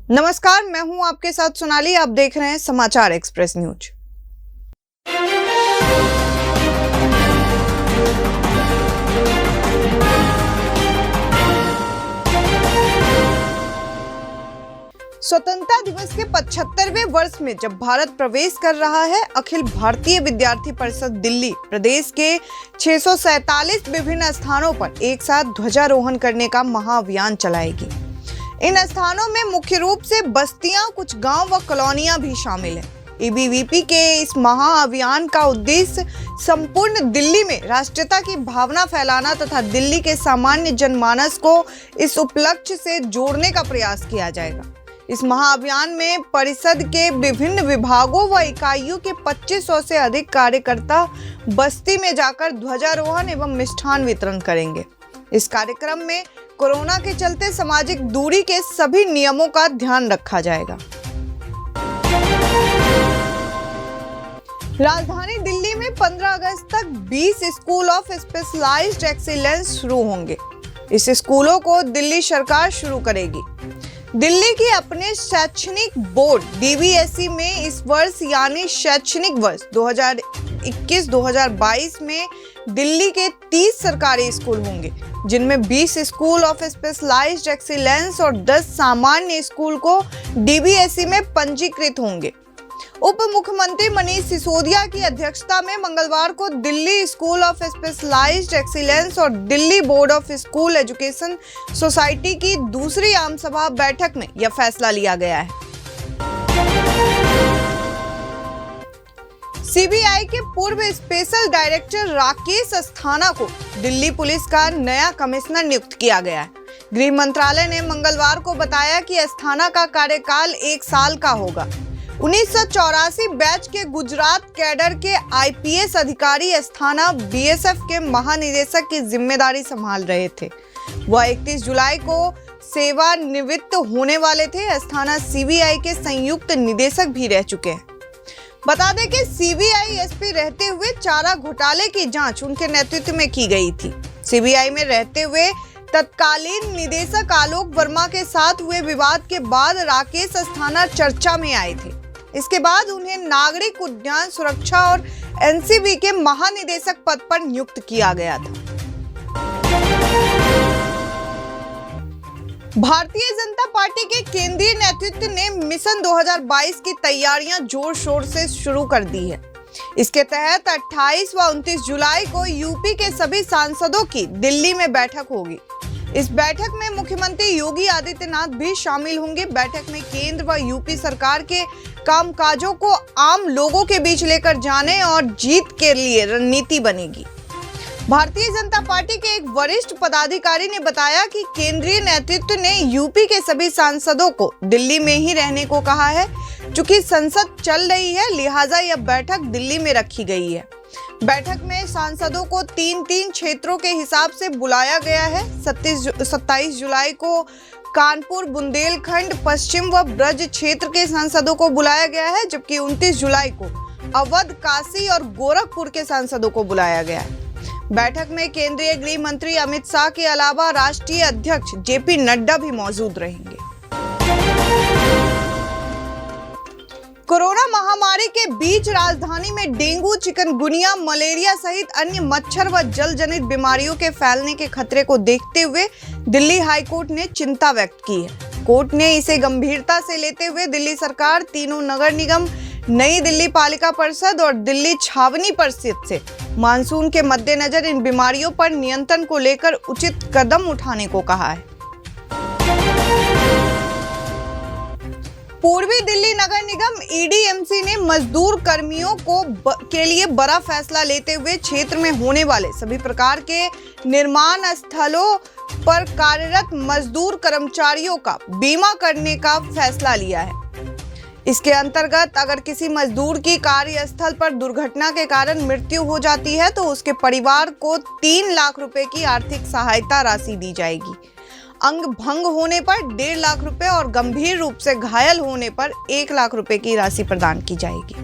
नमस्कार, मैं हूं आपके साथ सोनाली। आप देख रहे हैं समाचार एक्सप्रेस न्यूज। स्वतंत्रता दिवस के 75वें वर्ष में जब भारत प्रवेश कर रहा है, अखिल भारतीय विद्यार्थी परिषद दिल्ली प्रदेश के 647 विभिन्न स्थानों पर एक साथ ध्वजारोहण करने का महाअभियान चलाएगी। इन स्थानों में मुख्य रूप से बस्तियां, कुछ गांव व कॉलोनियां भी शामिल हैं। एबीवीपी के इस महाअभियान का उद्देश्य संपूर्ण दिल्ली में राष्ट्रीयता की भावना फैलाना तथा दिल्ली के सामान्य जनमानस को इस उपलक्ष्य से जोड़ने का प्रयास किया जाएगा। इस महाअभियान में परिषद के विभिन्न विभागों व इकाइयों के 2500 से अधिक कार्यकर्ता बस्ती में जाकर ध्वजारोहण एवं मिष्ठान वितरण करेंगे। इस कार्यक्रम में कोरोना के चलते सामाजिक दूरी के सभी नियमों का ध्यान रखा जाएगा। राजधानी दिल्ली में 15 अगस्त तक 20 स्कूल ऑफ स्पेशलाइज्ड एक्सीलेंस शुरू होंगे। इस स्कूलों को दिल्ली सरकार शुरू करेगी। दिल्ली के अपने शैक्षणिक बोर्ड डीबीएसई में इस वर्ष यानी शैक्षणिक वर्ष 2021-2022 में दिल्ली के 30 सरकारी स्कूल होंगे, जिनमें 20 स्कूल ऑफ स्पेशलाइज्ड एक्सीलेंस और 10 सामान्य स्कूल को डीबीएसई में पंजीकृत होंगे। उप मुख्यमंत्री मनीष सिसोदिया की अध्यक्षता में मंगलवार को Delhi school of specialised excellence और Delhi board of school education society की दूसरी आम सभा बैठक में यह फैसला लिया गया है। सीबीआई के पूर्व स्पेशल डायरेक्टर राकेश अस्थाना को दिल्ली पुलिस का नया कमिश्नर नियुक्त किया गया है। गृह मंत्रालय ने मंगलवार को बताया कि अस्थाना का कार्यकाल 1 साल का होगा। 1984 बैच के गुजरात कैडर के आईपीएस अधिकारी अस्थाना बीएसएफ के महानिदेशक की जिम्मेदारी संभाल रहे थे। वह 31 जुलाई को सेवानिवृत्त होने वाले थे। अस्थाना सीबीआई के संयुक्त निदेशक भी रह चुके हैं। बता दें कि सीबीआई एसपी रहते हुए चारा घोटाले की जांच उनके नेतृत्व में की गई थी। सीबीआई में रहते हुए तत्कालीन निदेशक आलोक वर्मा के साथ हुए विवाद के बाद राकेश अस्थाना चर्चा में आए थे। इसके बाद उन्हें नागरिक उद्यान सुरक्षा और एनसीबी के महानिदेशक पद पर नियुक्त किया गया था। भारतीय जनता पार्टी के केंद्रीय नेतृत्व ने मिशन 2022 की तैयारियां जोर शोर से शुरू कर दी है। इसके तहत 28 व 29 जुलाई को यूपी के सभी सांसदों की दिल्ली में बैठक होगी। इस बैठक में मुख्यमंत्री योगी आदित्यनाथ भी शामिल होंगे। बैठक में केंद्र व यूपी सरकार के कामकाजों को आम लोगों के बीच लेकर जाने और जीत के लिए रणनीति बनेगी। भारतीय जनता पार्टी के एक वरिष्ठ पदाधिकारी ने बताया कि केंद्रीय नेतृत्व ने यूपी के सभी सांसदों को दिल्ली में ही रहने को कहा है। चूंकि संसद चल रही है, लिहाजा यह बैठक दिल्ली में रखी गई है। बैठक में सांसदों को 3-3 क्षेत्रों के हिसाब से बुलाया गया है। 27 जुलाई को कानपुर, बुंदेलखंड, पश्चिम व ब्रज क्षेत्र के सांसदों को बुलाया गया है, जबकि 29 जुलाई को अवध, काशी और गोरखपुर के सांसदों को बुलाया गया है। बैठक में केंद्रीय गृह मंत्री अमित शाह के अलावा राष्ट्रीय अध्यक्ष जेपी नड्डा भी मौजूद रहेंगे। कोरोना महामारी के बीच राजधानी में डेंगू, चिकनगुनिया, मलेरिया सहित अन्य मच्छर व जल जनित बीमारियों के फैलने के खतरे को देखते हुए दिल्ली हाईकोर्ट ने चिंता व्यक्त की है। कोर्ट ने इसे गंभीरता से लेते हुए दिल्ली सरकार, तीनों नगर निगम, नई दिल्ली पालिका परिषद और दिल्ली छावनी परिषद से मानसून के मद्देनजर इन बीमारियों पर नियंत्रण को लेकर उचित कदम उठाने को कहा है। पूर्वी दिल्ली नगर निगम ईडीएमसी ने मजदूर कर्मियों के लिए बड़ा फैसला लेते हुए क्षेत्र में होने वाले सभी प्रकार के निर्माण स्थलों पर कार्यरत मजदूर कर्मचारियों का बीमा करने का फैसला लिया है। इसके अंतर्गत अगर किसी मजदूर की कार्यस्थल पर दुर्घटना के कारण मृत्यु हो जाती है तो उसके परिवार को 3 लाख रुपए की आर्थिक सहायता राशि दी जाएगी। अंग भंग होने पर 1.5 लाख रुपए और गंभीर रूप से घायल होने पर 1 लाख रुपए की राशि प्रदान की जाएगी।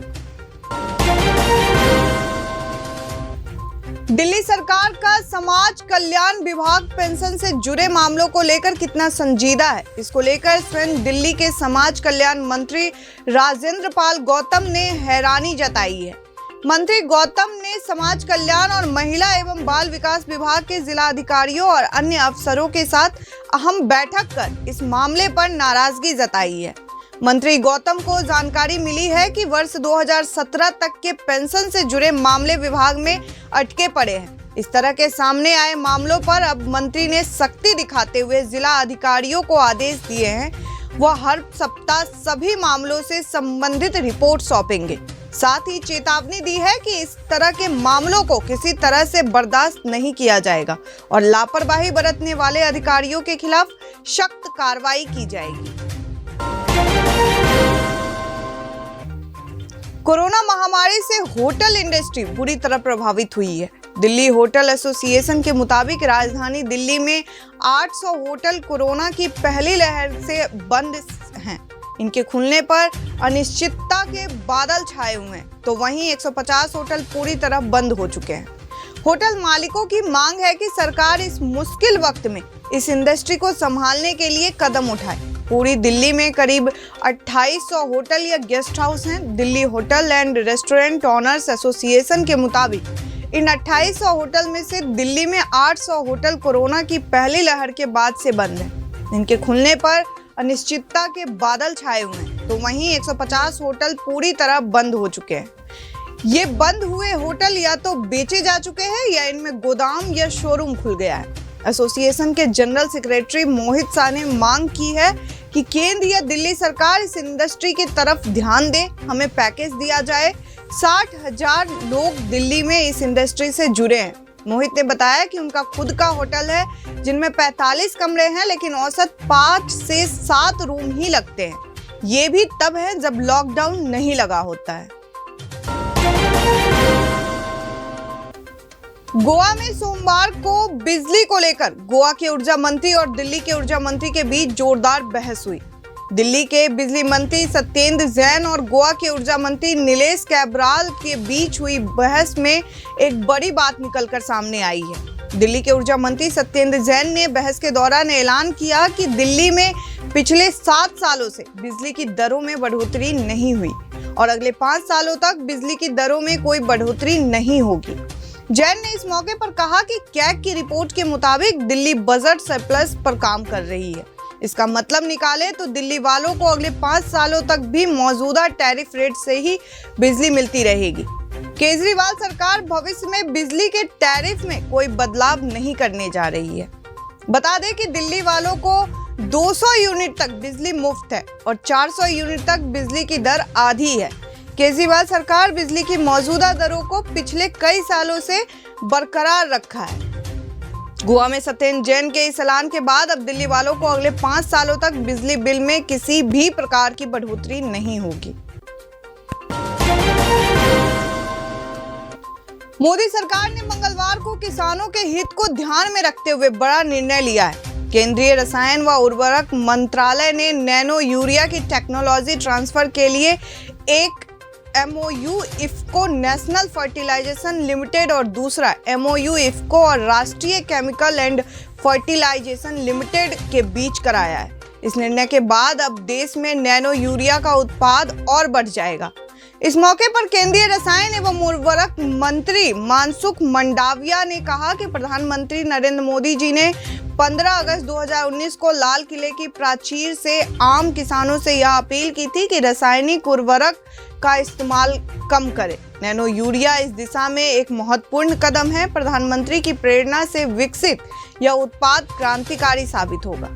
दिल्ली सरकार का समाज कल्याण विभाग पेंशन से जुड़े मामलों को लेकर कितना संजीदा है, इसको लेकर स्वयं दिल्ली के समाज कल्याण मंत्री राजेंद्र पाल गौतम ने हैरानी जताई है। मंत्री गौतम ने समाज कल्याण और महिला एवं बाल विकास विभाग के जिला अधिकारियों और अन्य अफसरों के साथ अहम बैठक कर इस मामले पर नाराजगी जताई है। मंत्री गौतम को जानकारी मिली है कि वर्ष 2017 तक के पेंशन से जुड़े मामले विभाग में अटके पड़े हैं। इस तरह के सामने आए मामलों पर अब मंत्री ने सख्ती दिखाते हुए जिला अधिकारियों को आदेश दिए हैं, वह हर सप्ताह सभी मामलों से संबंधित रिपोर्ट सौंपेंगे। साथ ही चेतावनी दी है कि इस तरह के मामलों को किसी तरह से बर्दाश्त नहीं किया जाएगा और लापरवाही बरतने वाले अधिकारियों के खिलाफ सख्त कार्रवाई की जाएगी। कोरोना महामारी से होटल इंडस्ट्री बुरी तरह प्रभावित हुई है। दिल्ली होटल एसोसिएशन के मुताबिक राजधानी दिल्ली में 800 होटल कोरोना की पहली लहर से बंद हैं। इनके खुलने पर अनिश्चितता के बादल छाए हुए हैं, तो वहीं 150 होटल पूरी तरह बंद हो चुके हैं। होटल मालिकों की मांग है कि सरकार इस मुश्किल वक्त में इस इंडस्ट्री को संभालने के लिए कदम उठाए। पूरी दिल्ली में करीब 2800 होटल या गेस्ट हाउस हैं। Delhi hotel and restaurant owners association के मुताबिक इन 2800 होटल में से दिल्ली में 800 होटल कोरोना की पहली लहर के बाद से बंद हैं। इनके खुलने पर अनिश्चितता के बादल छाए हुए हैं, तो वहीं 150 होटल पूरी तरह बंद हो चुके हैं। ये बंद हुए होटल या तो बेचे जा चुके हैं या इनमें गोदाम या शोरूम खुल गया है। एसोसिएशन के जनरल सेक्रेटरी मोहित शाह ने मांग की है कि केंद्र या दिल्ली सरकार इस इंडस्ट्री की तरफ ध्यान दे, हमें पैकेज दिया जाए। 60,000 लोग दिल्ली में इस इंडस्ट्री से जुड़े हैं। मोहित ने बताया कि उनका खुद का होटल है जिनमें 45 कमरे हैं, लेकिन औसत 5 से 7 रूम ही लगते हैं। ये भी तब है जब लॉकडाउन नहीं लगा होता है। गोवा में सोमवार को बिजली को लेकर गोवा के ऊर्जा मंत्री और दिल्ली के ऊर्जा मंत्री के बीच जोरदार बहस हुई। दिल्ली के बिजली मंत्री सत्येंद्र जैन और गोवा के ऊर्जा मंत्री नीलेश कैब्राल के बीच हुई बहस में एक बड़ी बात निकलकर सामने आई है। दिल्ली के ऊर्जा मंत्री सत्येंद्र जैन ने बहस के दौरान ऐलान किया कि दिल्ली में पिछले 7 सालों से बिजली की दरों में बढ़ोतरी नहीं हुई और अगले 5 सालों तक बिजली की दरों में कोई बढ़ोतरी नहीं होगी। जैन ने इस मौके पर कहा कि कैग की रिपोर्ट के मुताबिक दिल्ली बजट सरप्लस पर काम कर रही है। इसका मतलब निकाले तो दिल्ली वालों को अगले 5 सालों तक भी मौजूदा टैरिफ रेट से ही बिजली मिलती रहेगी। केजरीवाल सरकार भविष्य में बिजली के टैरिफ में कोई बदलाव नहीं करने जा रही है। बता दें कि दिल्ली वालों को 200 यूनिट तक बिजली मुफ्त है और 400 यूनिट तक बिजली की दर आधी है। केजरीवाल सरकार बिजली की मौजूदा दरों को पिछले कई सालों से बरकरार रखा है। गोवा में सत्येंद्र जैन के इस ऐलान के बाद अब दिल्ली वालों को अगले 5 सालों तक बिजली बिल में किसी भी प्रकार की बढ़ोतरी नहीं होगी। मोदी सरकार ने मंगलवार को किसानों के हित को ध्यान में रखते हुए बड़ा निर्णय लिया है। केंद्रीय रसायन व उर्वरक मंत्रालय ने नैनो यूरिया की टेक्नोलॉजी ट्रांसफर के लिए एक MOU IFFCO national fertilisation limited और दूसरा MOU इफ्को और राष्ट्रीय केमिकल एंड फर्टिलाइजेशन लिमिटेड के बीच कराया है। इस निर्णय के बाद अब देश में नैनो यूरिया का उत्पाद और बढ़ जाएगा। इस मौके पर केंद्रीय रसायन एवं उर्वरक मंत्री मनसुख मंडाविया ने कहा कि प्रधानमंत्री नरेंद्र मोदी जी ने 15 अगस्त 2019 को लाल किले की प्राचीर से आम किसानों से यह अपील की थी कि रासायनिक उर्वरक का इस्तेमाल कम करें। नैनो यूरिया इस दिशा में एक महत्वपूर्ण कदम है। प्रधानमंत्री की प्रेरणा से विकसित यह उत्पाद क्रांतिकारी साबित होगा।